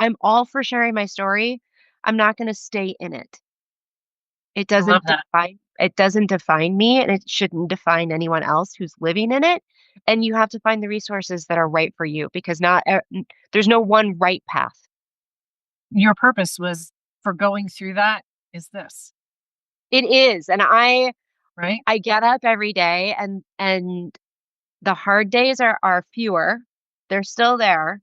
I'm all for sharing my story. I'm not going to stay in it. I love that. It doesn't define me and it shouldn't define anyone else who's living in it. And you have to find the resources that are right for you because there's no one right path. Your purpose was for going through that is this, It is. And right? I get up every day and the hard days are fewer. They're still there.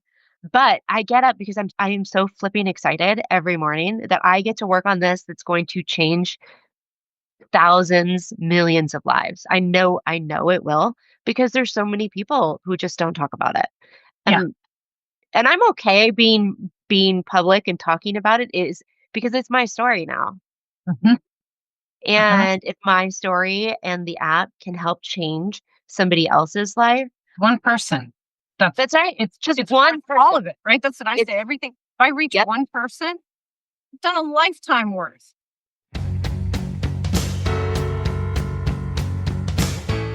But I get up because I am so flipping excited every morning that I get to work on this that's going to change thousands, millions of lives. I know it will because there's so many people who just don't talk about it. Yeah. And I'm okay being public and talking about it is because it's my story now. Hmm. Hmm. And if my story and the app can help change somebody else's life, One person. That's that's right. it's Just it's one worth all person. of it, right? That's what I It's say. Everything. If I reach yep. one person, I've done a lifetime worth.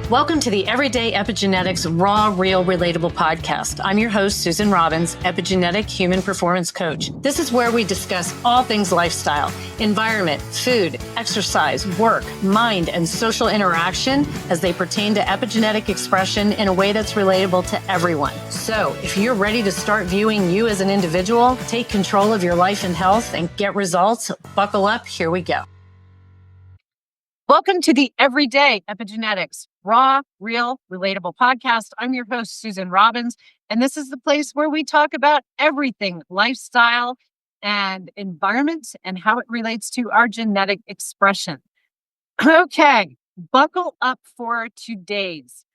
Welcome to the Everyday Epigenetics Raw, Real, Relatable podcast. I'm your host, Susan Robbins, epigenetic human performance coach. This is where we discuss all things lifestyle, environment, food, exercise, work, mind, and social interaction as they pertain to epigenetic expression in a way that's relatable to everyone. So if you're ready to start viewing you as an individual, take control of your life and health, and get results, buckle up. Here we go. Welcome to the Everyday Epigenetics Raw, Real, Relatable podcast. I'm your host, Susan Robbins, and this is the place where we talk about everything lifestyle and environment and how it relates to our genetic expression. Okay, buckle up for today's.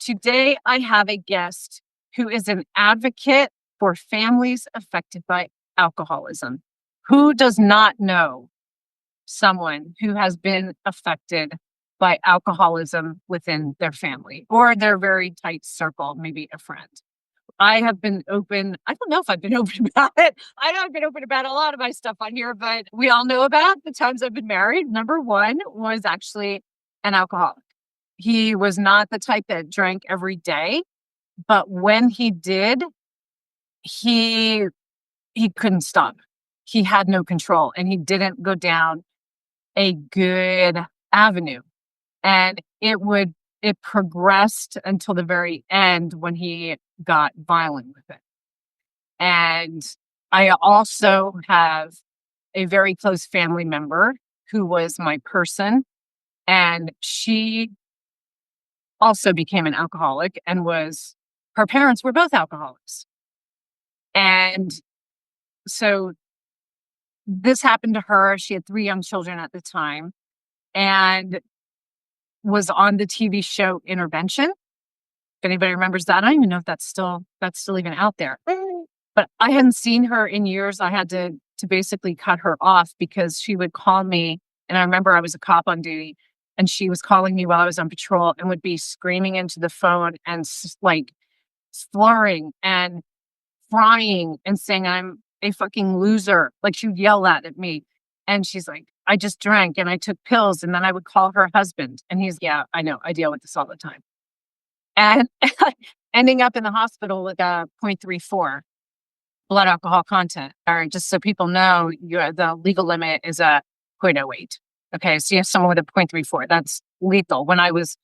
Today, I have a guest who is an advocate for families affected by alcoholism. Who does not know someone who has been affected by alcoholism within their family or their very tight circle, maybe a friend? I have been open. I don't know if I've been open about it. I know I've been open about a lot of my stuff on here, but we all know about the times I've been married. Number one was actually an alcoholic. He was not the type that drank every day, but when he did, he he couldn't stop. He had no control and he didn't go down a good avenue. And it progressed until the very end when he got violent with it. And I also have a very close family member who was my person, and she also became an alcoholic and her parents were both alcoholics. And so this happened to her. She had 3 young children at the time and was on the TV show Intervention. If anybody remembers that, I don't even know if that's still even out there. But I hadn't seen her in years. I had to basically cut her off because she would call me, and I remember I was a cop on duty, and she was calling me while I was on patrol and would be screaming into the phone and like slurring and crying and saying I'm a fucking loser. Like she would yell that at me. And she's like, I just drank and I took pills. And then I would call her husband. And he's, yeah, I know. I deal with this all the time. And ending up in the hospital with a 0.34 blood alcohol content. Or just so people know, the legal limit is a 0.08. Okay. So you have someone with a 0.34. That's lethal. When I was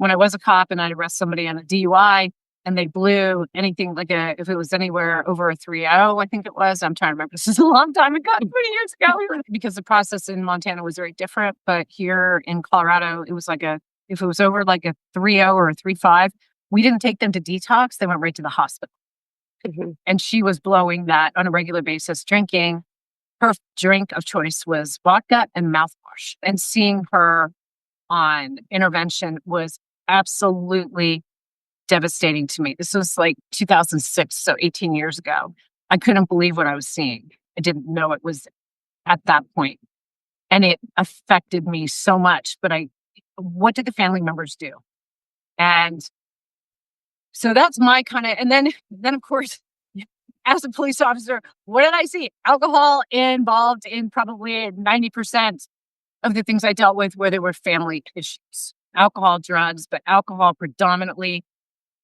a cop and I'd arrest somebody on a DUI, and they blew anything if it was anywhere over a 3.0, I think it was. I'm trying to remember. This is a long time ago, 20 years ago. Because the process in Montana was very different. But here in Colorado, it was if it was over like a 3.0 or a 3.5, we didn't take them to detox. They went right to the hospital. Mm-hmm. And she was blowing that on a regular basis, drinking. Her drink of choice was vodka and mouthwash. And seeing her on Intervention was absolutely devastating to me. This was like 2006, so 18 years ago. I couldn't believe what I was seeing. I didn't know it was at that point. And it affected me so much. But what did the family members do? And so that's my kind of, and then of course, as a police officer, what did I see? Alcohol involved in probably 90% of the things I dealt with where there were family issues. Alcohol, drugs, but alcohol predominantly.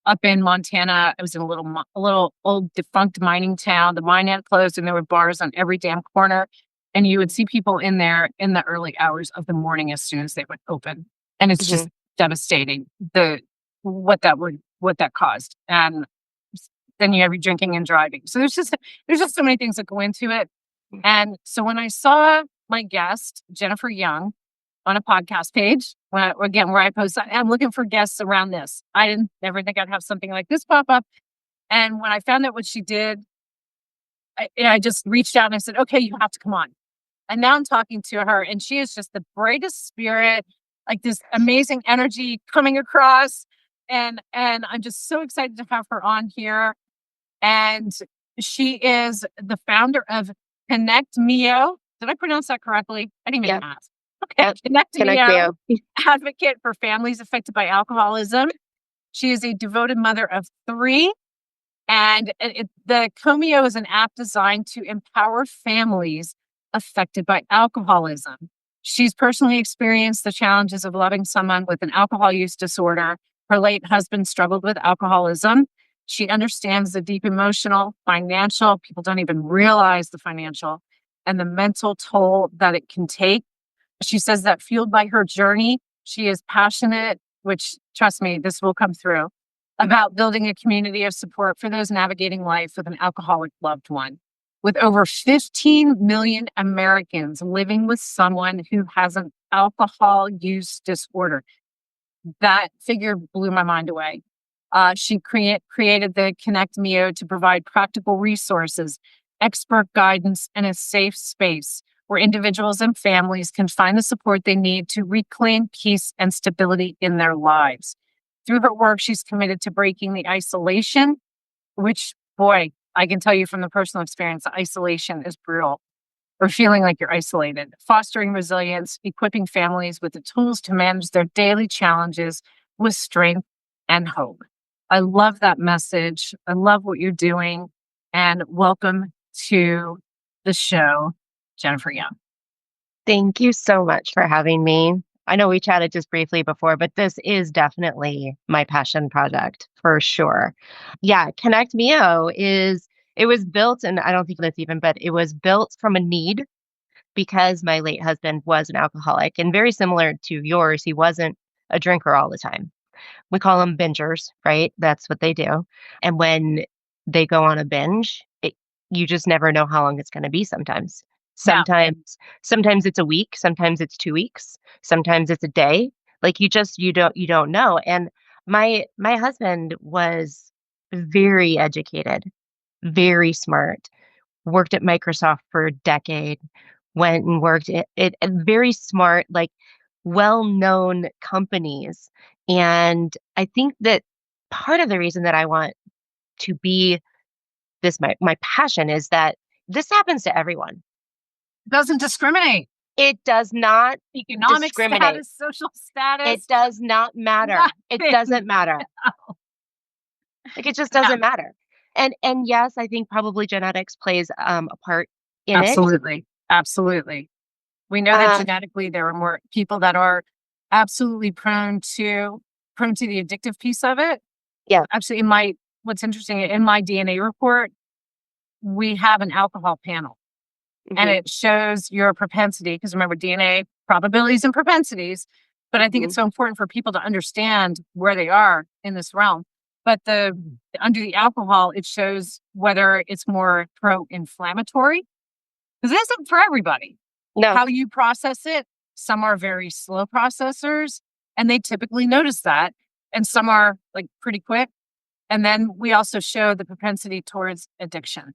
up in Montana. I was in a little old defunct mining town. The mine had closed, and there were bars on every damn corner. And you would see people in there in the early hours of the morning as soon as they would open. And it's Mhm. just devastating what that caused. And then you have your drinking and driving. So there's just so many things that go into it. And so when I saw my guest, Jennifer Young, on a podcast page, where I post, I'm looking for guests around this. I didn't never think I'd have something like this pop up. And when I found out what she did, I just reached out and I said, okay, you have to come on. And now I'm talking to her, and she is just the brightest spirit, like this amazing energy coming across. And I'm just so excited to have her on here. And she is the founder of ConnectMio. Did I pronounce that correctly? I didn't even Yep. ask. Okay, Yep. ConnectMio, ConnectMio. advocate for families affected by alcoholism. She is a devoted mother of three. And the Comio is an app designed to empower families affected by alcoholism. She's personally experienced the challenges of loving someone with an alcohol use disorder. Her late husband struggled with alcoholism. She understands the deep emotional, financial, people don't even realize the financial and the mental toll that it can take. She says that fueled by her journey, she is passionate, which trust me, this will come through, about building a community of support for those navigating life with an alcoholic loved one. With over 15 million Americans living with someone who has an alcohol use disorder, that figure blew my mind away. She created the ConnectMio to provide practical resources, expert guidance, and a safe space where individuals and families can find the support they need to reclaim peace and stability in their lives. Through her work, she's committed to breaking the isolation, which, boy, I can tell you from the personal experience, isolation is brutal, or feeling like you're isolated, fostering resilience, equipping families with the tools to manage their daily challenges with strength and hope. I love that message. I love what you're doing. And welcome to the show, Jennifer Young. Thank you so much for having me. I know we chatted just briefly before, but this is definitely my passion project for sure. Yeah, ConnectMio is it was built, and I don't think that's even, but it was built from a need because my late husband was an alcoholic and very similar to yours, he wasn't a drinker all the time. We call them bingers, right? That's what they do. And when they go on a binge, you just never know how long it's going to be sometimes. Yeah. Sometimes it's a week, sometimes it's 2 weeks, sometimes it's a day. Like you don't know. And my husband was very educated, very smart, worked at Microsoft for a decade, went and worked at very smart, like well-known companies. And I think that part of the reason that I want to be my passion is that this happens to everyone. It doesn't discriminate. It does not Economic discriminate. status, social It status, does not matter. It nothing. doesn't matter. Like it just Yeah, doesn't matter. And yes, I think probably genetics plays a part in it. absolutely. Absolutely. We know that Uh genetically there are more people that are absolutely prone to the addictive piece of it. yeah. Actually, what's interesting, in my DNA report, we have an alcohol panel, and Hmm. it shows your propensity, because remember, DNA, probabilities and propensities. But I think Hmm. it's so important for people to understand where they are in this realm. But under the alcohol, it shows whether it's more pro-inflammatory, because it isn't for everybody. No. How you process it, some are very slow processors, and they typically notice that, and some are like pretty quick. And then we also show the propensity towards addiction.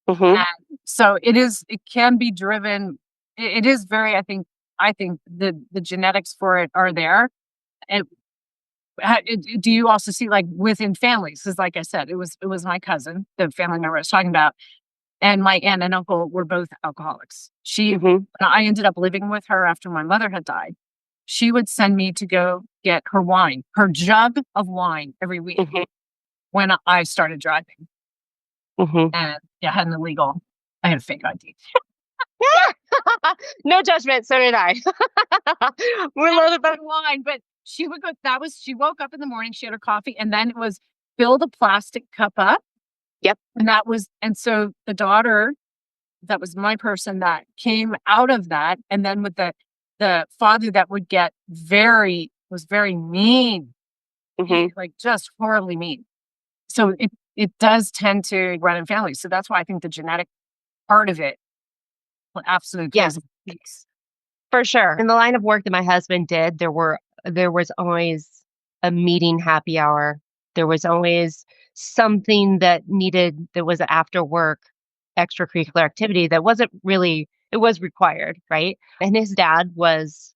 Hmm. And so it can be driven. It is very, I think the genetics for it are there. And do you also see, like, within families? Because like I said, it was my cousin, the family member I was talking about, and my aunt and uncle were both alcoholics. Hmm. I ended up living with her after my mother had died. She would send me to go get her wine, her jug of wine every week Hmm. when I started driving. Hmm. And yeah, I had a fake ID. No judgment. So did I. We're That's loaded, but good wine, but she woke up in the morning, she had her coffee, and then it was fill the plastic cup up. Yep. And so the daughter, that was my person that came out of that. And then with the father that would get was very mean, Hmm. like just horribly mean. So it does tend to run in families. So that's why I think the genetic part of it absolutely plays Yes, a piece. for sure. In the line of work that my husband did, there was always a meeting happy hour. There was always something that was an after work extracurricular activity that wasn't really it was required, right? And his dad was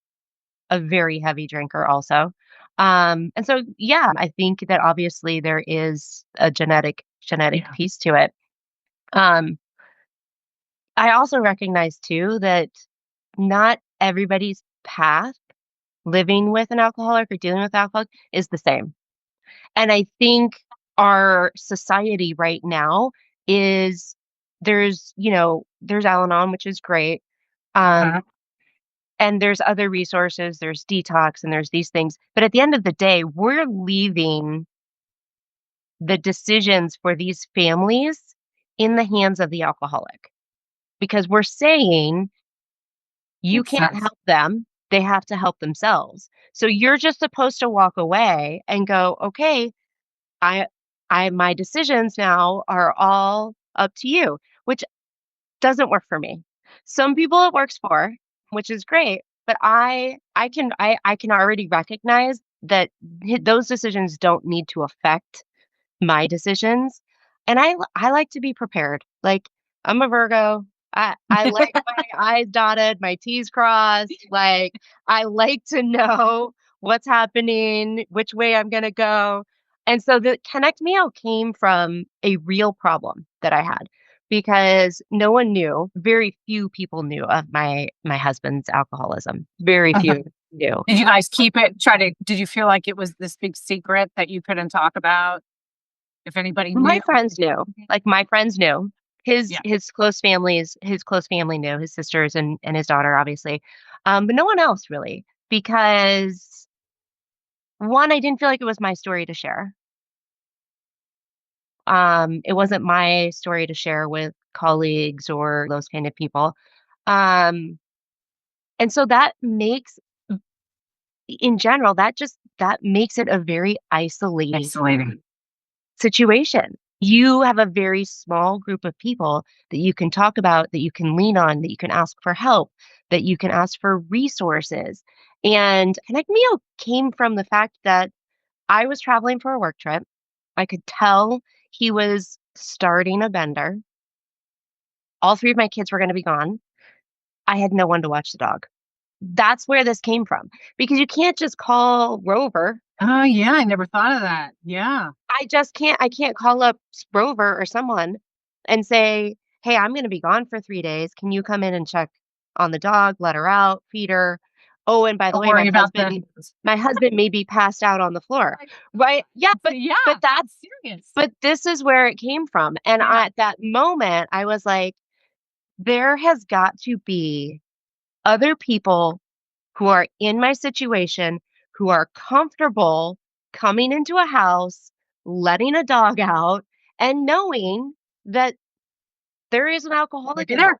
a very heavy drinker also. And so yeah, I think that obviously there is a genetic Yeah. piece to it. Um, I also recognize too that not everybody's path living with an alcoholic or dealing with alcohol is the same. And I think our society right now is there's Al-Anon, which is great. Uh-huh. Um, and there's other resources, there's detox and there's these things. But at the end of the day, we're leaving the decisions for these families in the hands of the alcoholic because we're saying you Makes can't sense. help them. They have to help themselves. So you're just supposed to walk away and go, okay, I my decisions now are all up to you, which doesn't work for me. Some people it works for, which is great, but I can already recognize that those decisions don't need to affect my decisions, and I like to be prepared. Like, I'm a Virgo. I like my I's dotted, my T's crossed. Like, I like to know what's happening, which way I'm gonna go. And so the ConnectMio came from a real problem that I had because no one knew, very few people knew of my husband's alcoholism. Very Uh-huh. few knew. Did you guys keep it? Did you feel like it was this big secret that you couldn't talk about if anybody My knew? friends knew, like, my friends knew. Yeah. His close family knew, his sisters and his daughter, obviously, but no one else really, because, 1, I didn't feel like it was my story to share. It wasn't my story to share with colleagues or those kind of people, um, and so that makes in general, that makes it a very isolating Isolating. situation. You have a very small group of people that you can talk about, that you can lean on, that you can ask for help, that you can ask for resources. And Connect Mio came from the fact that I was traveling for a work trip. I could tell he was starting a bender. All three of my kids were going to be gone. I had no one to watch the dog. That's where this came from because you can't just call Rover. Oh, yeah, I never thought of that. Yeah. I can't call up Rover or someone and say, "Hey, I'm gonna be gone for 3 days. Can you come in and check on the dog, let her out, feed her? Oh, and by the Don't way, worry about the my husband may be passed out on the floor." Right? Yeah, Yeah, but that's that's serious. but this is where it came from, and Yeah. at that moment, I was like, "There has got to be other people who are in my situation, who are comfortable coming into a house, letting a dog out, and knowing that there is an Might alcoholic be in home.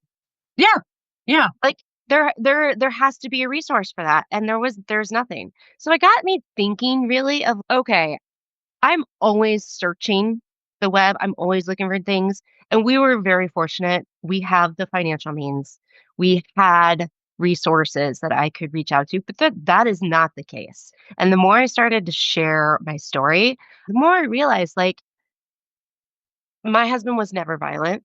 there. Yeah. Yeah. Like, there has to be a resource for that, and there's nothing. So it got me thinking really of, okay, I'm always searching the web. I'm always looking for things. And we were very fortunate. We have the financial means. We had resources that I could reach out to, but that is not the case. And the more I started to share my story, the more I realized like my husband was never violent,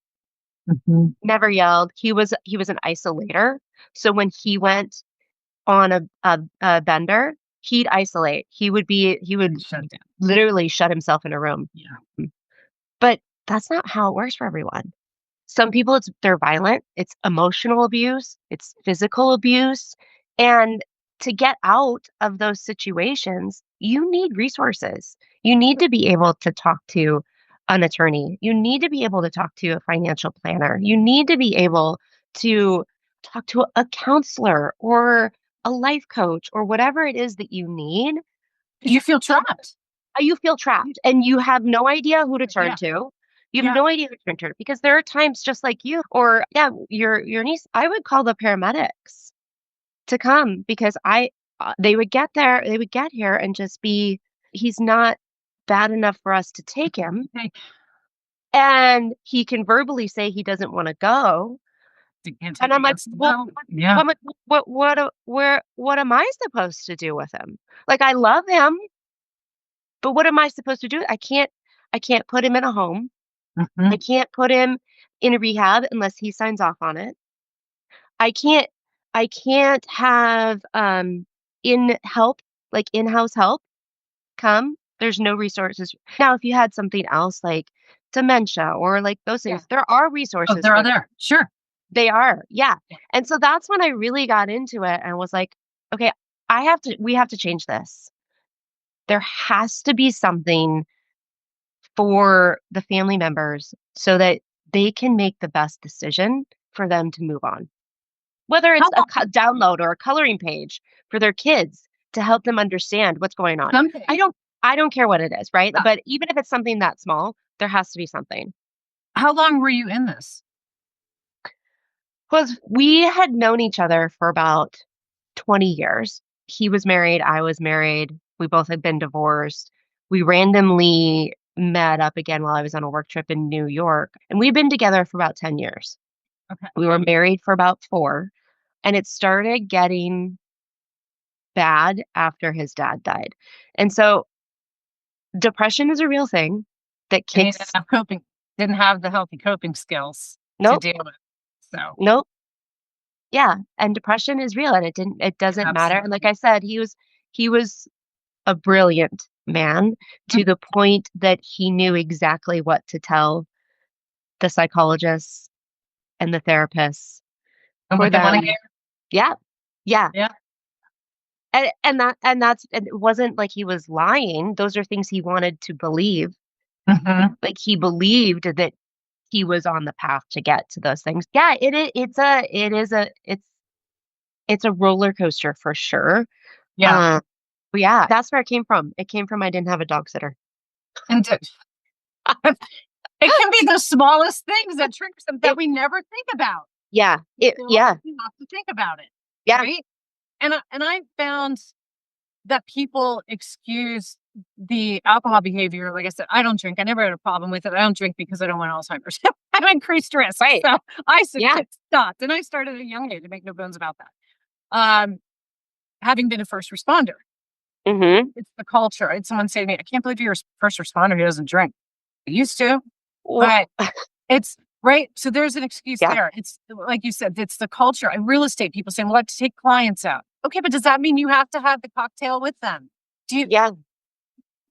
Mhm. never yelled. He was an isolator. So when he went on a bender, he'd isolate. He would Shut down. literally shut himself in a room. Yeah. But that's not how it works for everyone. Some people, they're violent, it's emotional abuse, it's physical abuse, and to get out of those situations, you need resources. You need to be able to talk to an attorney. You need to be able to talk to a financial planner. You need to be able to talk to a counselor or a life coach or whatever it is that you need. You feel trapped. You feel trapped and you have no idea who to turn Yeah. to. You have Yeah. no idea who to turn to because there are times just like you or yeah, your niece, I would call the paramedics to come because they would get there, they would get here and just be he's not bad enough for us to take him. Hey, And he can verbally say he doesn't wanna go. you can't And take I'm like, against the "Well, will. Yeah. what am I supposed to do with him?" Like, I love him, but what am I supposed to do? I can't put him in a home. I Mhm. can't put him in a rehab unless he signs off on it. I can't I can't have, in help, like in-house help come. There's no resources. Now, if you had something else like dementia or like those Yeah. things, there are Oh, resources they're for there. Sure. they are, yeah. Yeah. And so that's when I really got into it and was like, "Okay, we have to change this. There has to be something for the family members so that they can make the best decision for them to move on." Whether How it's a long download or a coloring page for their kids to help them understand what's going on. something. I don't care what it is, right? Uh, But even if it's something that small, there has to be something. how long were you in this? 'Cause we had known each other for about 20 years. He was married, I was married, we both had been divorced. We randomly met up again while I was on a work trip in New York, and we've been together for about 10 years. Okay. We were married for about 4, and it started getting bad after his dad died. And so depression is a real thing that And he didn't kicks have coping didn't have the healthy coping skills to nope, deal with. So, nope, yeah, and depression is real, and it doesn't matter, and like absolutely. I said, he was a brilliant man to the point that he knew exactly what to tell the psychologists and the therapists And for what they wanna them hear. yeah, yeah, Yeah. and that's and it wasn't like he was lying, those are things he wanted to believe, Mhm. like, he believed that he was on the path to get to those things. Yeah, it's a roller coaster for sure. Yeah. Uh, but yeah, that's where it came from. It came from I didn't have a dog sitter. And to it can be the smallest things that triggers them that It we never think about. yeah, Until yeah, we have to think about it, yeah, right? And I found that people excuse the alcohol behavior. Like I said, I don't drink. I never had a problem with it. I don't drink because I don't want Alzheimer's. I have increased risk. right. So I Yeah. stopped. And I started at a young age to make no bones about that. Um, having been a first responder, Mhm. it's the culture. I had someone say to me, I can't believe you're a first responder who doesn't drink. I used to, Well, but it's right. So there's an excuse yeah, there. It's like you said, it's the culture. And real estate people saying, well, I have to take clients out. Okay, but does that mean you have to have the cocktail with them? Do you yeah,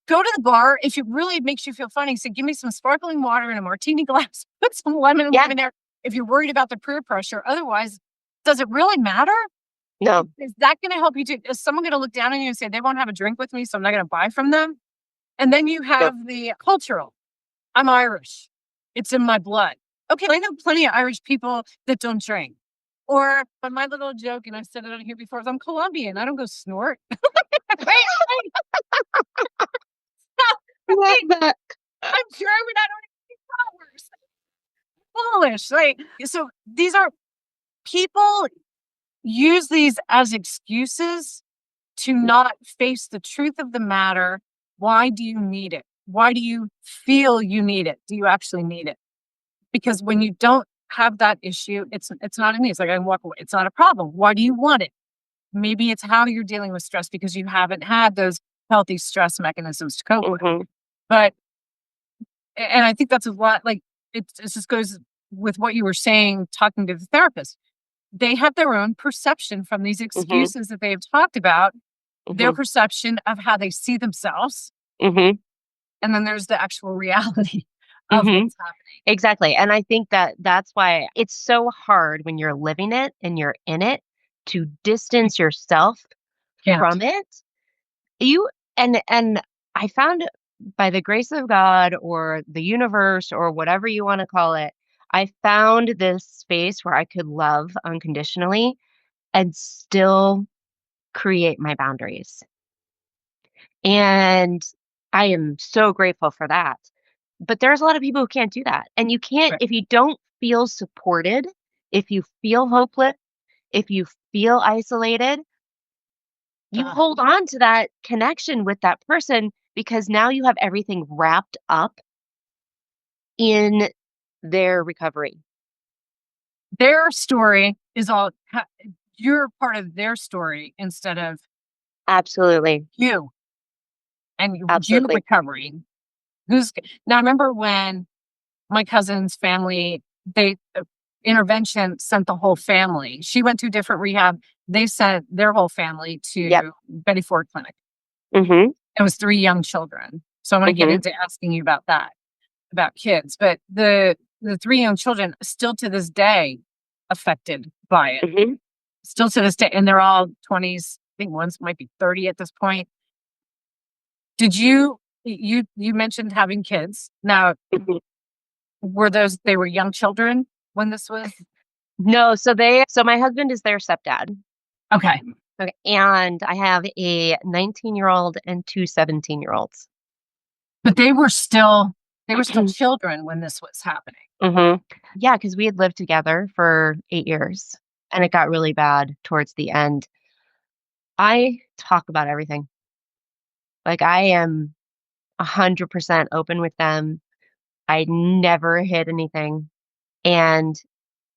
go to the bar if it really makes you feel funny? Say, give me some sparkling water in a martini glass, put some lemon and yeah, lime in there if you're worried about the peer pressure. Otherwise, does it really matter? no, Is that going to help you? Is someone going to look down on you and say, they won't have a drink with me, so I'm not going to buy from them? And then you no. have the cultural. I'm Irish. It's in my blood. Okay, I know plenty of Irish people that don't drink. Or but my little joke, and I've said it on here before, is I'm Colombian. I don't go snort. Right? Love Right? that. I'm German. I don't eat flowers. Polish. Like so these are people use these as excuses to not face the truth of the matter. Why do you need it? Why do you feel you need it? Do you actually need it? Because when you don't have that issue, it's not an it's like I walk away. It's not a problem. Why do you want it? Maybe it's how you're dealing with stress because you haven't had those healthy stress mechanisms to cope with. Mhm, But and I think that's a lot like it just goes with what you were saying talking to the therapist. They have their own perception from these mhm, excuses that they have talked about, their mhm, perception of how they see themselves, mhm, and then there's the actual reality of mhm. what's happening. Exactly, and I think that that's why it's so hard when you're living it and you're in it to You distance yourself can't. from it. You and I found by the grace of God or the universe or whatever you wanna call it, I found this space where I could love unconditionally and still create my boundaries. And I am so grateful for that. But there's a lot of people who can't do that. And you can't, Right. if you don't feel supported, if you feel hopeless, if you feel isolated, you Uh, hold on to that connection with that person because now you have everything wrapped up in their recovery. their story is you're part of their story instead of Absolutely. you and your Absolutely. recovery. Who's now? I remember when my cousin's family, they intervention sent the whole family. She went to a different rehab. They sent their whole family Yep. to Betty Ford Clinic. Mhm. It was 3 young children. So I want to get Mhm. into asking you about that, about kids. But the 3 young children still to this day affected by it. Mhm. Still to this day, and they're all 20s. I think one's might be 30 at this point. Did you mentioned having kids. Now, Mhm. were those they were young children when this was? No, so my husband is their stepdad. Okay. Okay, and I have a 19-year-old and 2 17-year-olds. But they were still children when this was happening. Mhm. Yeah, because we had lived together for 8 years, and it got really bad towards the end. I talk about everything. Like, I am 100% open with them. I never hid anything, and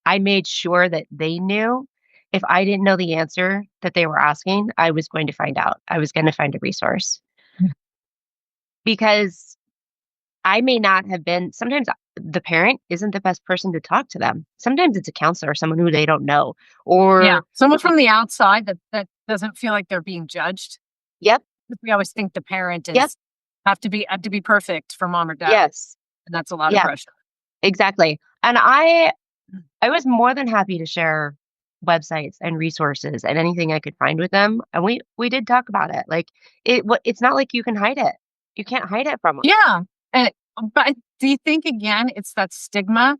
I made sure that they knew if I didn't know the answer that they were asking, I was going to find out. I was gonna find a resource because I may not have been sometimes the parent isn't the best person to talk to them. Sometimes it's a counselor, someone who they don't know, Yeah. or Someone from the outside that doesn't feel like they're being judged. yep, We always think the parent yep, is have to be perfect for mom or dad, yes, and that's a lot of yeah, pressure. exactly. And I was more than happy to share websites and resources and anything I could find with them, and we did talk about it. Like it's not like you can hide it. You can't hide it from them. Yeah, and but do you think again it's that stigma?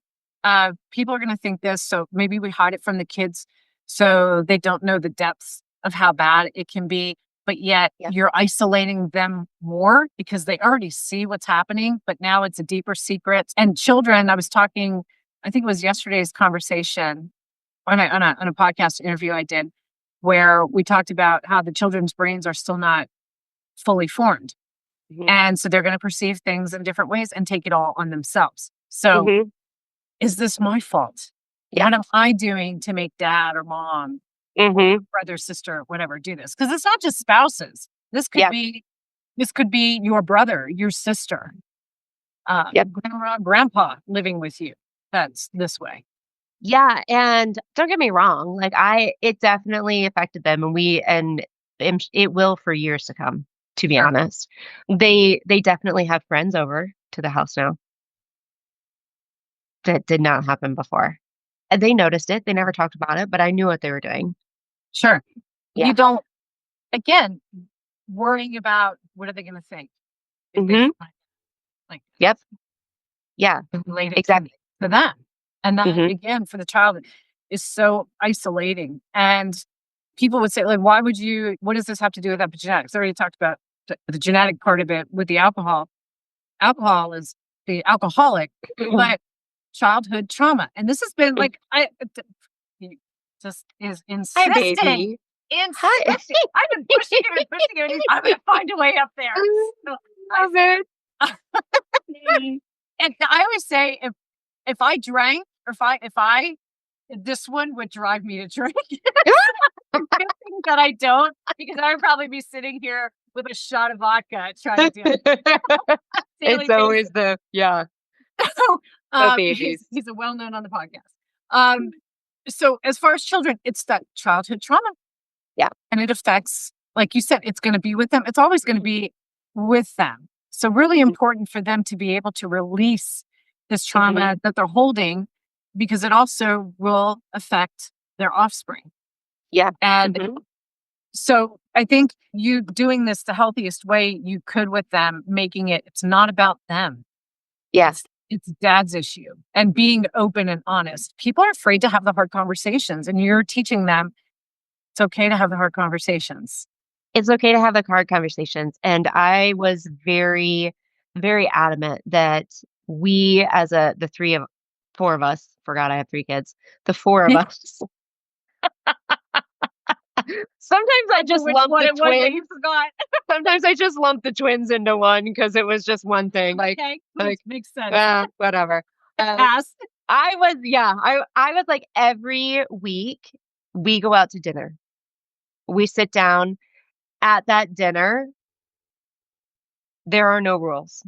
People are gonna think this, so maybe we hide it from the kids so they don't know the depths of how bad it can be, but yet Yeah. you're isolating them more because they already see what's happening, but now it's a deeper secret. And children, I was talking, I think it was yesterday's conversation on a podcast interview I did, where we talked about how the children's brains are still not fully formed. Mhm. And so they're going to perceive things in different ways and take it all on themselves. So, Mhm. is this my fault? Yeah. What am I doing to make dad or mom or Mhm. brother, sister, whatever do this? Because it's not just spouses. Yeah. This could be your brother, your sister, Yep. grandma, grandpa living with you. That's this way. Yeah, and don't get me wrong, like it definitely affected them and it will for years to come, to be Sure. honest. They definitely have friends over to the house now. That did not happen before. And they noticed it. They never talked about it, but I knew what they were doing. Sure. You Yeah. don't, again, worrying about what are they going to think if they Mhm. find like Yep. Yeah. related to Exactly. that. And that Mhm. again for the child is so isolating. And people would say, like, why would you what does this have to do with epigenetics? I already talked about the genetic part of it with the alcohol. Alcohol is the alcoholic, but childhood trauma. And this has been like he just is Hi, insisting, baby. Hi. insisting. I've been pushing him and pushing him, and I'm gonna find a way up there. So I Love it. and I always say if I drank, or if I this one would drive me to drink. I'm hoping that I don't, because I would probably be sitting here with a shot of vodka trying to do it on a It's daily basis. always the yeah, So, the he's babies. he's a well known on the podcast. Um, so as far as children, it's that childhood trauma, Yeah. and it affects, like you said, it's going to be with them. It's always going to be with them. So really Mhm. important for them to be able to release this Mhm. trauma that they're holding, because it also will affect their offspring. Yeah. And Mhm. so I think you doing this the healthiest way you could with them, making it's not about them. Yeah. It's dad's issue, and being open and honest. People are afraid to have the hard conversations, and you're teaching them it's okay to have the hard conversations. It's okay to have the hard conversations, and I was very, very adamant that we as the 3 of 4 of us, forgot I have 3 kids, the 4 of us. Sometimes I just Which lump one the it was that twins. you forgot? Sometimes I just lump the twins into one because it was just one thing, Okay, like, makes sense. whatever. Uh, Pass. I was yeah, I was like, every week, we go out to dinner. We sit down. At that dinner, there are no rules.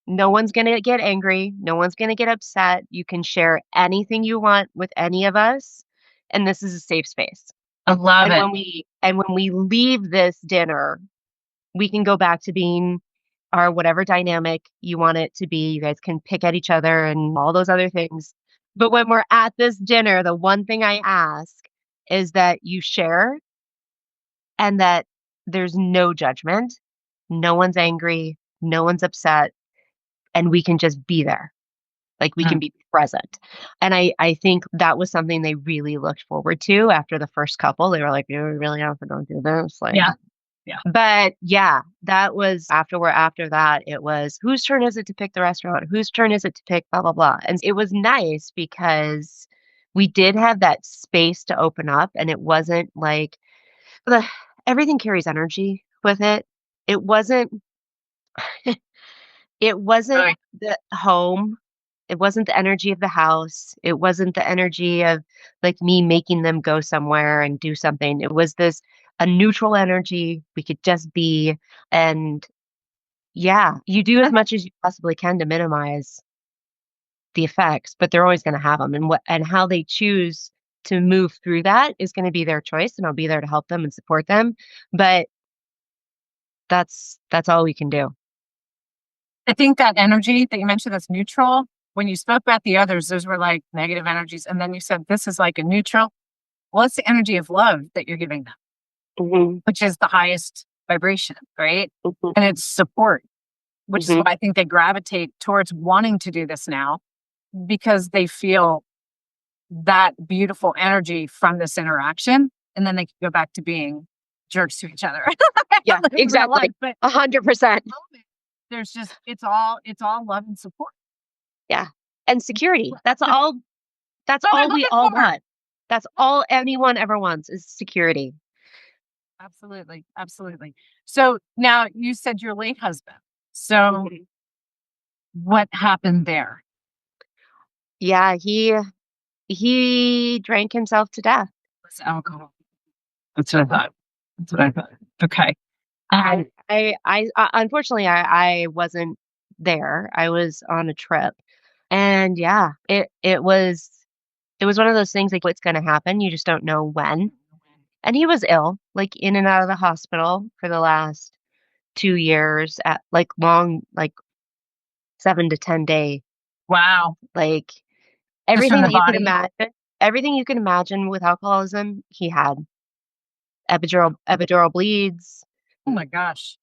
No one's gonna get angry, no one's gonna get upset, you can share anything you want with any of us, and this is a safe space. I love And it. when we leave this dinner, we can go back to being our whatever dynamic you want it to be. You guys can pick at each other and all those other things. But when we're at this dinner, the one thing I ask is that you share and that there's no judgment. No one's angry, no one's upset, and we can just be there. Like, we can Mm, be present. And I think that was something they really looked forward to after the first couple. They were like, "Do we really have to go do this?" Like, yeah, yeah. but yeah, that was after that, it was, "Whose turn is it to pick the restaurant? Whose turn is it to pick blah, blah, blah?" And it was nice because we did have that space to open up, and it wasn't like the everything carries energy with it. It wasn't it wasn't Right. the home. It wasn't the energy of the house. It wasn't the energy of, like, me making them go somewhere and do something. It was this a neutral energy. We could just be, and yeah, you do as much as you possibly can to minimize the effects, but they're always gonna have them, and what and how they choose to move through that is gonna be their choice, and I'll be there to help them and support them, but that's all we can do. I think that energy that you mentioned that's neutral, when you spoke about the others, those were like negative energies. And then you said this is like a neutral. Well, it's the energy of love that you're giving them, Mhm, which is the highest vibration, right? mhm, And it's support, which is why mhm. I think they gravitate towards wanting to do this now because they feel that beautiful energy from this interaction. And then they can go back to being jerks to each other Yeah, in real exactly. life. But 100%. moment, there's just it's all love and support. Yeah, and security. That's That's what all I'm we looking all for. want. That's all anyone ever wants is security. Absolutely, absolutely. So now you said your late husband. So Mhm. what happened there? Yeah, he drank himself to death. Was alcohol. That's what I thought. That's what I thought. Okay. Um, Unfortunately, I wasn't there. I was on a trip, and yeah, it was one of those things, like, what's gonna happen, you just don't know when, and he was ill, like, in and out of the hospital for the last 2 years at, like, long, like, 7 to 10-day, wow. like, Just from everything the that you could body. imagine everything you can imagine with alcoholism, he had. Epidural bleeds, Oh my gosh.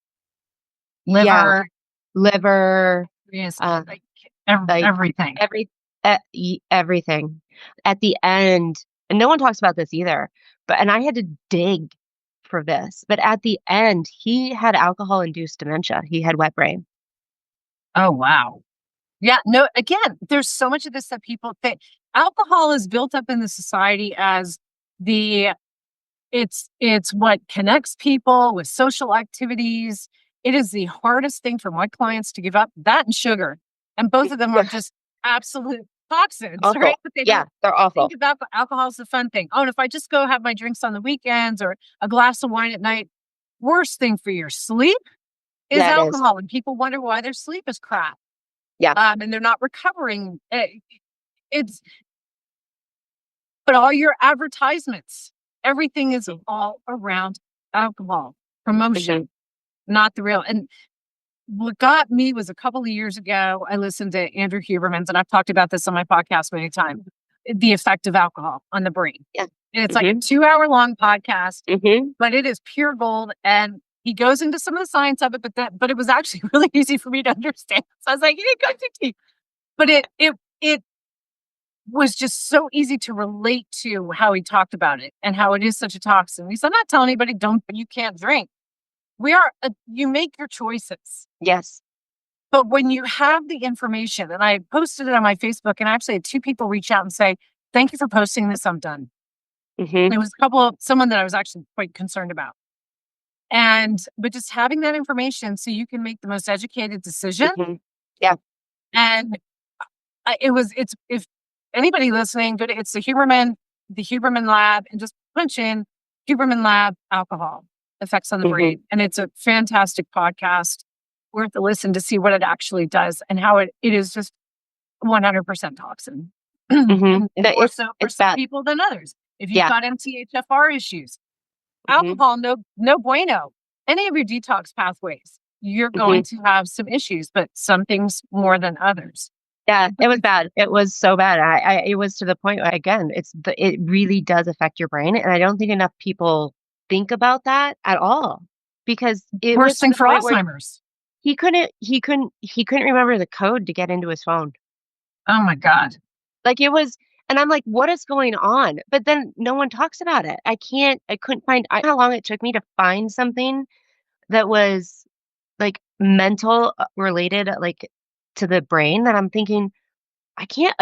yeah, Liver, liver, yes, uh, like like, everything. every everything. At the end, and no one talks about this either, but and I had to dig for this, but at the end, he had alcohol-induced dementia. He had wet brain. Oh wow. Yeah, no, again, there's so much of this that people think alcohol is built up in the society as the it's what connects people with social activities. It is the hardest thing for my clients to give up, that and sugar. And both of them are Yeah, just absolute toxins, right? awful. But they Yeah, don't they're think awful. about alcohol as the fun thing. Oh, and if I just go have my drinks on the weekends or a glass of wine at night, worst thing for your sleep is That is. alcohol. And people wonder why their sleep is crap. Yeah. And they're not recovering. It's but all your advertisements, everything is Mhm, all around alcohol mhm, promotion, not the real. And what got me was a couple of years ago, I listened to Andrew Huberman's, and I've talked about this on my podcast many times, the effect of alcohol on the brain. yeah. And it's like a Mhm, 2 hour long podcast, mhm. but it is pure gold. And he goes into some of the science of it, but it was actually really easy for me to understand. So I was like, he didn't go too deep. But it was just so easy to relate to how he talked about it and how it is such a toxin. He said, I'm not telling anybody don't you can't drink. you make your choices. Yes. But when you have the information, and I posted it on my Facebook, and I actually had 2 people reach out and say, "Thank you for posting this. I'm done." Mhm. It was someone that I was actually quite concerned about. But just having that information so you can make the most educated decision. Mhm. Yeah. And it's if anybody listening, go to it's the Huberman Lab, and just punch in Huberman Lab alcohol effects on the Mhm. brain. And it's a fantastic podcast worth a listen to see what it actually does and how it is just 100% toxin. Mhm. And No, more so for it's some bad. people than others. If you've Yeah. got MTHFR issues, Mhm. alcohol, no bueno. Any of your detox pathways, you're going Mhm. to have some issues, but some things more than others. Yeah, But it was it's bad. It was so bad. It was to the point where, again, it really does affect your brain, and I don't think enough people think about that at all, because it was worst to thing the for point where Alzheimer's. he couldn't remember the code to get into his phone. Oh my God. Like, it was, and I'm like, "What is going on?" But then no one talks about it. I couldn't find how long it took me to find something that was, like, mental, related, like, to the brain, that I'm thinking, I can't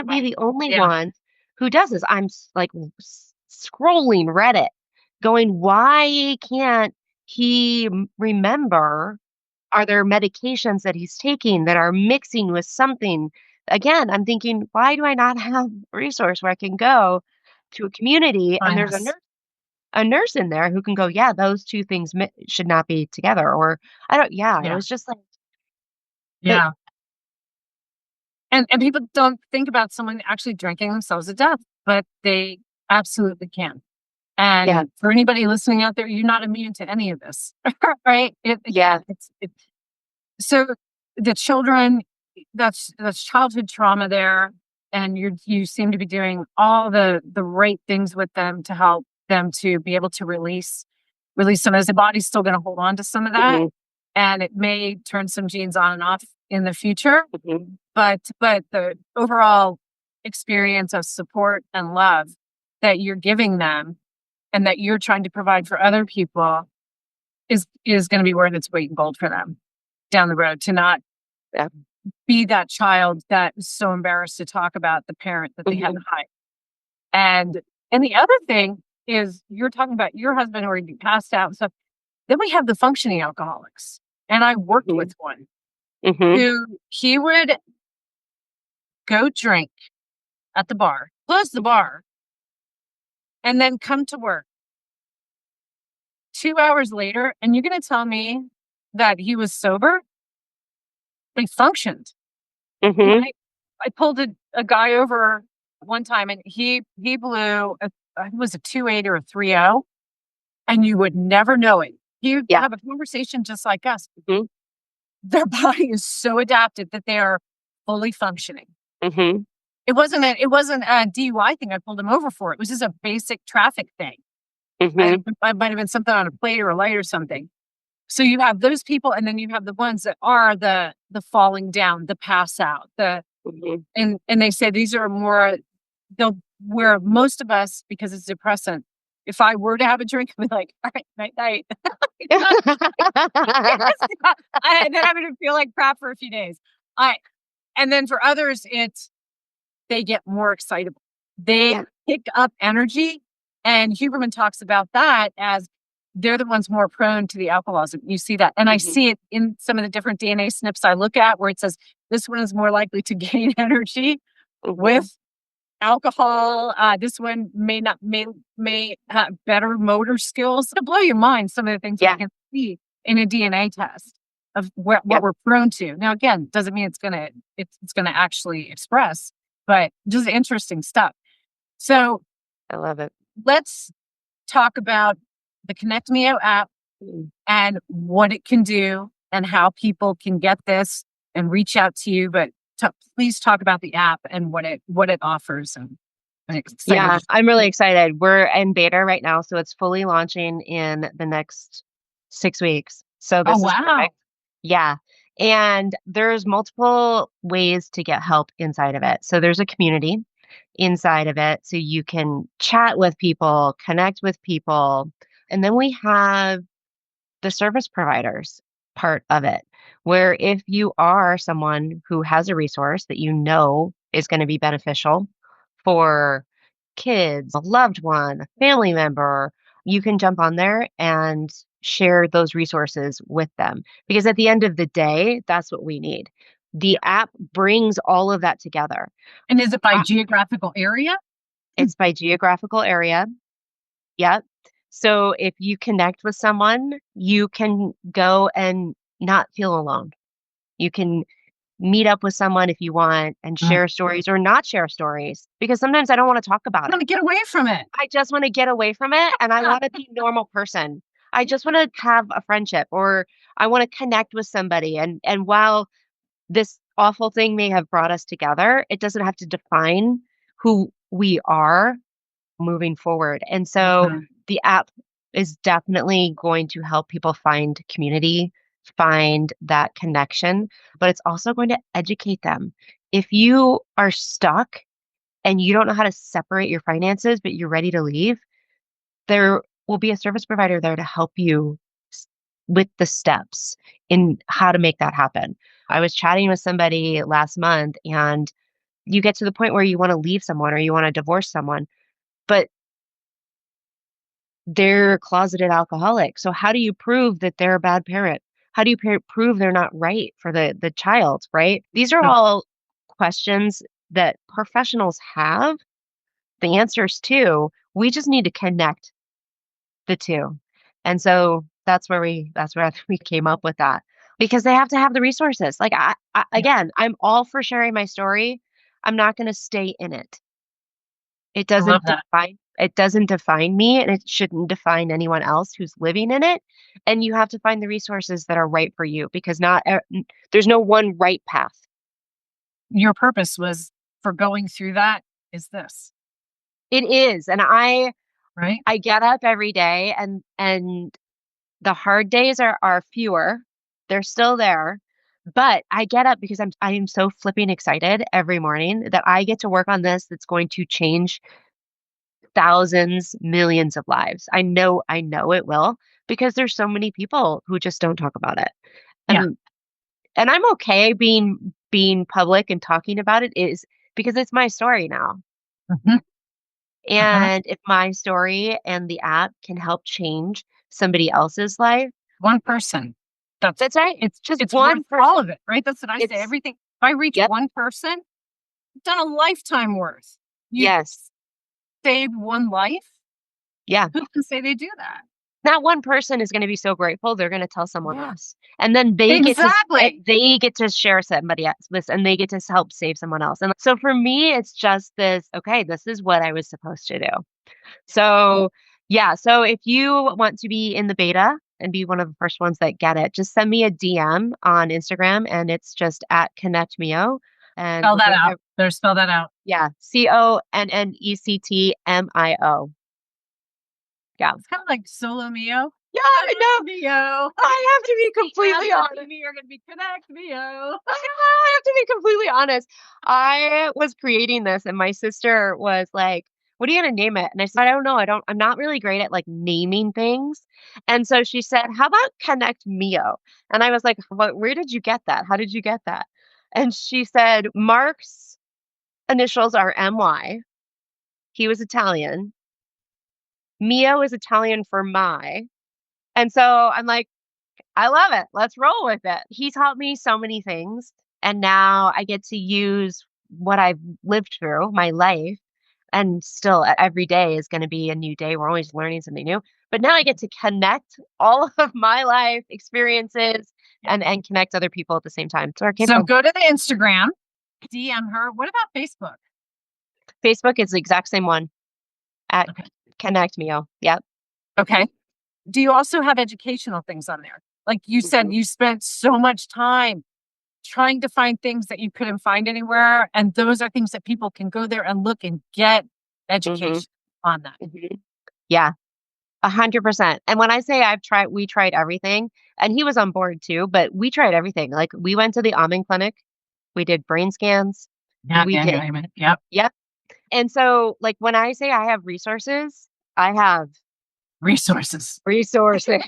be the only Yeah. one who does this. Scrolling Reddit going, "Why can't he remember? Are there medications that he's taking that are mixing with something?" Again, I'm thinking, "Why do I not have a resource where I can go to a community and Find there's this. a nurse in there who can go, 'Yeah, those 2 things should not be together,'" or I don't yeah, it Yeah. was just like, but Yeah. And people don't think about someone actually drinking themselves to death, but they absolutely can. yeah, And for anybody listening out there, you're not immune to any of this, right? yeah, Again, so the children, that's childhood trauma there, and you seem to be doing all the right things with them to help them to be able to release some of this. The body's still going to hold on to some of that, mhm, and it may turn some genes on and off in the future. mhm, But the overall experience of support and love that you're giving them and that you're trying to provide for other people is going to be worth its weight in gold for them down the road, to not yeah, be that child that is so embarrassed to talk about the parent that they had to mhm, hide. And the other thing is, you're talking about your husband already passed out and stuff. Then we have the functioning alcoholics. And I worked mhm, with one mhm, who he would go drink at the bar, close the bar, and then come to work 2 hours later. And you're going to tell me that he was sober? He functioned. mhm, I pulled a guy over one time, and he blew it was a 2.8 or a 3.0, and you would never know it. You yeah, have a conversation just like us. mhm, Their body is so adapted that they are fully functioning. mhm, It wasn't a DUI thing I pulled him over for. It was just a basic traffic thing. mhm, I might have been something on a plate or a light or something. So you have those people, and then you have the ones that are the falling down, the pass out, mhm. and they say these are more they'll where most of us, because it's depressant, if I were to have a drink, I'd be like, all right, night night. And then I'm gonna feel like crap for a few days. I and then for others, it's they get more excitable. They Yeah, pick up energy, and Huberman talks about that as they're the ones more prone to the alcoholism. You see that, and I mhm, see it in some of the different DNA snips I look at, where it says this one is more likely to gain energy mhm, with alcohol. This one may have better motor skills. To blow your mind, some of the things we yeah, can see in a DNA test of what yep, we're prone to. Now, again, doesn't mean it's gonna actually express, but just interesting stuff. So I love it. let's talk about the ConnectMio app Mm. and what it can do and how people can get this and reach out to you. But please talk about the app and what it offers. And I'm excited. Yeah, I'm really excited. We're in beta right now, so it's fully launching in the next 6 weeks. So Oh this is wow. perfect. Yeah, and there's multiple ways to get help inside of it. So there's a community inside of it, so you can chat with people, connect with people, and then we have the service providers part of it, where if you are someone who has a resource that you know is going to be beneficial for kids, a loved one, a family member, you can jump on there and share those resources with them. Because at the end of the day, that's what we need. The app brings all of that together. And is it by Uh, geographical area? It's by geographical area. Yep. So if you connect with someone, you can go and not feel alone. You can meet up with someone if you want and I share stories or not share stories because sometimes I don't want to talk about it. want to get away from it. I just want to get away from it and I want to be a normal person. I just want to have a friendship or I want to connect with somebody and while this awful thing may have brought us together, it doesn't have to define who we are moving forward. And so Mhm. the app is definitely going to help people find community, find that connection, but it's also going to educate them. If you are stuck and you don't know how to separate your finances, but you're ready to leave, there will be a service provider there to help you with the steps in how to make that happen. I was chatting with somebody last month and you get to the point where you want to leave someone or you want to divorce someone, but they're a closeted alcoholic. So how do you prove that they're a bad parent? How do you prove they're not right for the child, right? These are all questions that professionals have the answers to. We just need to connect the two. And so that's where we came up with that because they have to have the resources. Like I Yeah, again, I'm all for sharing my story. I'm not going to stay in it. I love that. It doesn't define me and it shouldn't define anyone else who's living in it. And you have to find the resources that are right for you because there's no one right path. Your purpose was for going through that is this, It is. And right? I get up every day and the hard days are fewer. They're still there. But I get up because I am so flipping excited every morning that I get to work on this that's going to change thousands, millions of lives. I know it will because there's so many people who just don't talk about it. Yeah. And and I'm okay being public and talking about it is because it's my story now. Mhm, mhm. And if my story and the app can help change somebody else's life, One person. That's that's right. Just it's worth one all person. of it, right? That's what I say. It's Everything if I reach yep. one person, I've done a lifetime worth. You Yes. save one life. Yeah. Who can say they do that? That one person is gonna be so grateful, they're gonna tell someone Yeah. else, and then Exactly. they get to share somebody else this, and they get to help save someone else, and so for me, it's just this, "Okay, this is what I was supposed to do." So, yeah, so if you want to be in the beta and be one of the first ones that get it, just send me a DM on Instagram, and it's just at ConnectMio, and Spell we'll that get out. Better spell that out. yeah, ConnectMio. Yeah. It's kind of like Solo Mio. Yeah, I Connect know. Mio. I have to be completely honest. You're gonna be Connect Mio. I have to be completely honest. I was creating this and my sister was like, "What are you gonna name it?" And I said, "I don't know. I'm not really great at like naming things." And so she said, "How about Connect Mio?" And I was like, "What where did you get that? How did you get that?" And she said, "Mark's initials are MY. He was Italian. Mio is Italian for my." And so I'm like, I love it. Let's roll with it. He taught me so many things, and now I get to use what I've lived through my life, and still every day is going to be a new day. We're always learning something new. But now I get to connect all of my life experiences Yeah. and connect other people at the same time. So where it came So from. go to the Instagram, DM her. What about Facebook? Facebook is the exact same one at Okay. ConnectMio. Yep. Okay. Do you also have educational things on there? Like you said, Hmm. you spent so much time trying to find things that you couldn't find anywhere. And those are things that people can go there and look and get Hmm. education on that. Hmm. Yeah. 100%. And when I say we tried everything, and he was on board too, but we tried everything. Like we went to the Almond clinic, we did brain scans, Yeah, we yeah, did, yeah, yeah. Yep. yep. And so like when I say I have resources, I have. Resources. Resources.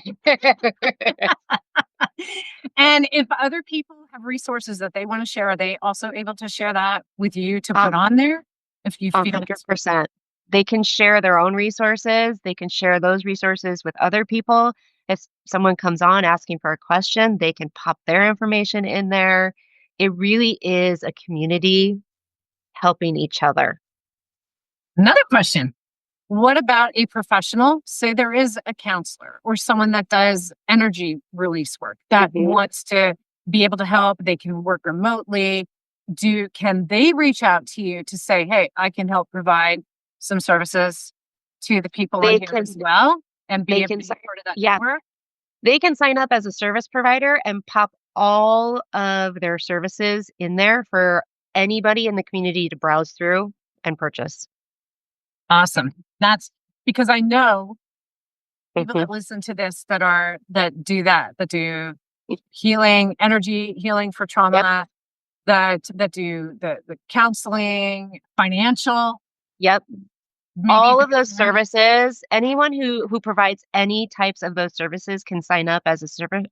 And if other people have resources that they want to share, are they also able to share that with you to put Um, on there? If you feel it's 100%. They can share their own resources. They can share those resources with other people. If someone comes on asking for a question, they can pop their information in there. It really is a community helping each other. another question. What about a professional? Say there is a counselor or someone that does energy release work that Mhm. wants to be able to help. They can work remotely. Can they reach out to you to say, hey, I can help provide some services to the people on They here can as well and be they able can to be si part of that yeah, network? they can sign up as a service provider and pop all of their services in there for anybody in the community to browse through and purchase. Awesome. That's because I know people Mhm. that listen to this that do that do healing, energy healing for Yep, trauma, that do the counseling, financial, yep. maybe All even of those insurance. services, anyone who provides any types of those services can sign up as a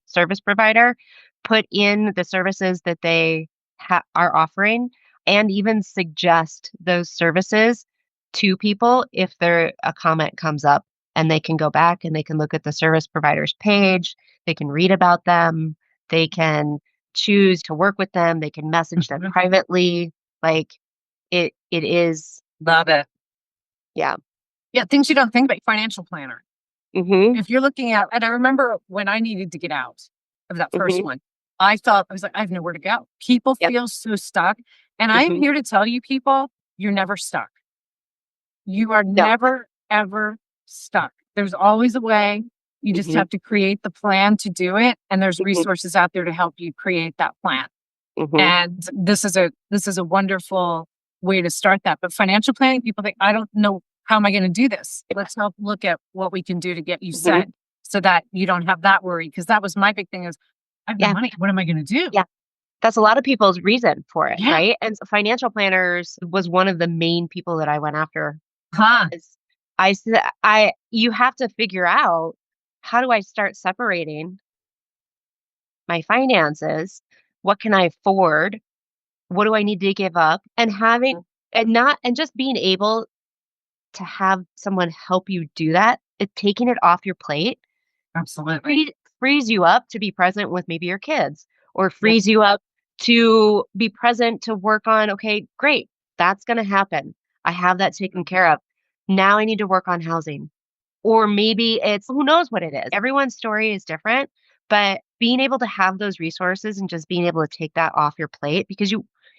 service provider, put in the services that they are offering, and even suggest those services to people if a comment comes up, and they can go back and they can look at the service provider's page, they can read about them, they can choose to work with them, they can message them Mhm. privately, like, it is. Love it. Yeah. Yeah, things you don't think about, financial planner. Mhm. If you're looking at, and I remember when I needed to get out of that first Mhm. one, I was like, I have nowhere to go. People Yep. feel so stuck. And I am Mhm. here to tell you people, you're never stuck. You are No. never, ever stuck. There's always a way. You just Mhm. have to create the plan to do it. And there's Mhm. resources out there to help you create that plan. Mhm. And this is a wonderful way to start that. But financial planning, people think, I don't know, how am I going to do this? Let's help look at what we can do to get you Mhm. set so that you don't have that worry. Because that was my big thing is I have no Yeah. money. What am I going to do? Yeah. That's a lot of people's reason for it, Yeah. right? And financial planners was one of the main people that I went after. Huh. Is I said I you have to figure out, how do I start separating my finances? What can I afford? What do I need to give up? And having and not and just being able to have someone help you do that, taking it off your plate Absolutely. free frees you up to be present with maybe your kids, or Yep. frees you up to be present to work on, okay, great, that's going to happen. I have that taken care of. Now I need to work on housing. Or maybe it's who knows what it is. Everyone's story is different, but being able to have those resources and just being able to take that off your plate, because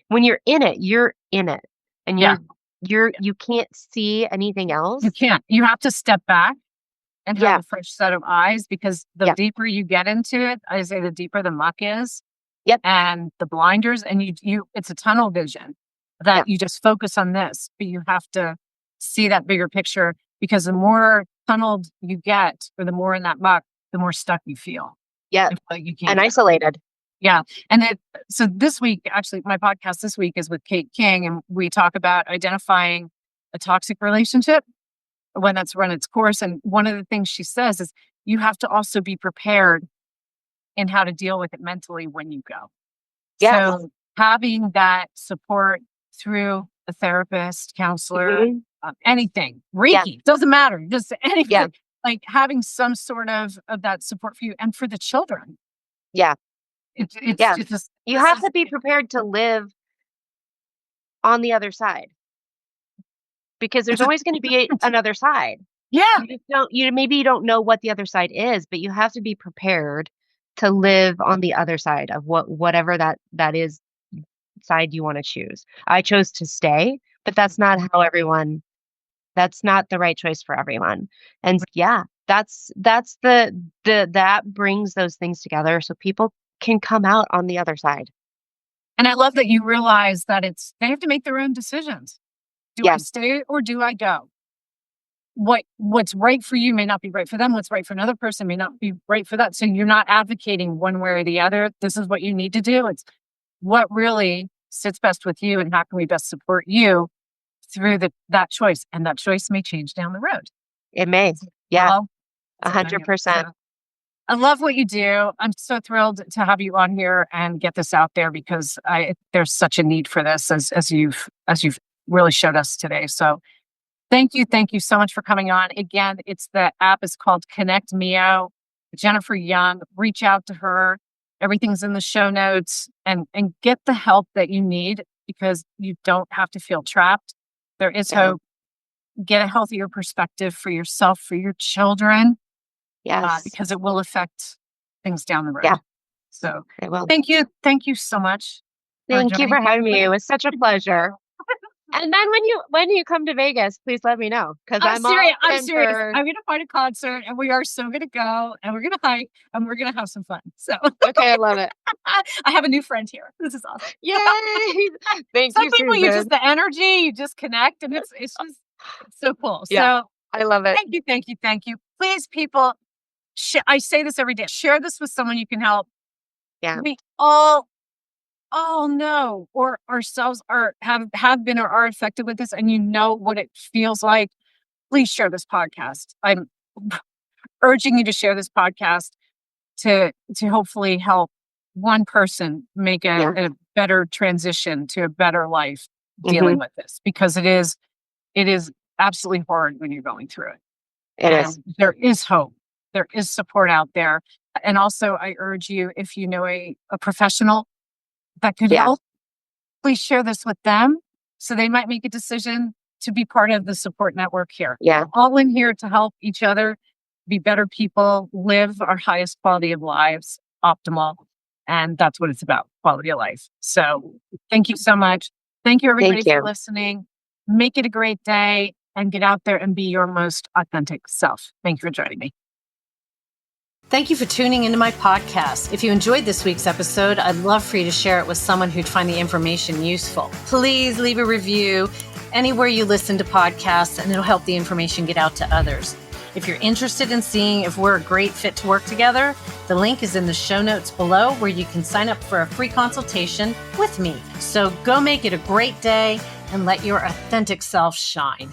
when you're in it and Yeah. you can't see anything You else. can't. You have to step back and have Yeah. a fresh set of eyes because the Yeah. deeper you get into it, I say the deeper the muck is Yep. and the blinders and you it's a tunnel vision Yeah. that you just focus on this, but you have to see that bigger picture because the more tunneled you get or the more in that muck, the more stuck you feel. Yeah. You feel like you And can't get. isolated. Yeah. And so this week, actually, my podcast this week is with Kate King, and we talk about identifying a toxic relationship when it's run its course. And one of the things she says is you have to also be prepared in how to deal with it mentally when you go. Yes. So having that support through a therapist, counselor, Mhm. anything, Yeah. Reiki, doesn't matter, just Yeah. anything, like having some sort of that support for you and for the children. Yeah. It's Yeah. just, You this have is, to be prepared to live on the other side, because there's it's a, always gonna be another side. yeah, Maybe you don't know what the other side is, but you have to be prepared to live on the other side of whatever that is, side you wanna choose. I chose to stay, but that's not the right choice for everyone. And yeah, that's that brings those things together so people can come out on the other side. and I love that you realize that they have to make their own decisions. Do I Yeah. stay or do I go? What's right for you may not be right for them. What's right for another person may not be right for that. So you're not advocating one way or the other. This is what you need to do. It's what really sits best with you and how can we best support you through that choice. And that choice may change down the road. It may. Yeah. Well, 100%. So I love what you do. I'm so thrilled to have you on here and get this out there because there's such a need for this as you've really showed us today. So thank you so much for coming on. Again, the app is called ConnectMio. Jennifer Young, reach out to her. Everything's in the show notes and get the help that you need because you don't have to feel trapped. There is Yeah. hope. Get a healthier perspective for yourself, for your children, Yes. because it will affect things down the road. Yeah, So it will. thank you. Thank you so much for Thank you joining for me. having me. It was such a pleasure. And then when you come to Vegas, please let me know because I'm I'm all serious. I'm in serious. for. I'm going to find a concert and we are so going to go and we're going to hike and we're going to have some fun. So Okay, I love it. I have a new friend here. This is awesome. Yay! Thank Some you, people, you just, Susan. the energy, you just connect and it's just it's so cool. Yeah, So I love it. thank you. Thank you. Thank you. Please, people, I say this every day, share this with someone you can help. Yeah, We all know or ourselves have been or are affected with this and you know what it feels like. Please share this podcast. I'm urging you to share this podcast to hopefully help one person make yeah. a better transition to a better life dealing Mhm. with this because it is absolutely hard when you're going through it. It And is. there is hope. There is support out there. And also I urge you, if you know a professional that could Yeah, help, please share this with them so they might make a decision to be part of the support network here. yeah. We're all in here to help each other be better people, live our highest quality of lives, optimal. And that's what it's about, quality of life. So thank you so much. Thank you, everybody, Thank for you. listening. Make it a great day and get out there and be your most authentic self. Thank you for joining me. Thank you for tuning into my podcast. If you enjoyed this week's episode, I'd love for you to share it with someone who'd find the information useful. Please leave a review anywhere you listen to podcasts, and it'll help the information get out to others. If you're interested in seeing if we're a great fit to work together, the link is in the show notes below where you can sign up for a free consultation with me. So go make it a great day and let your authentic self shine.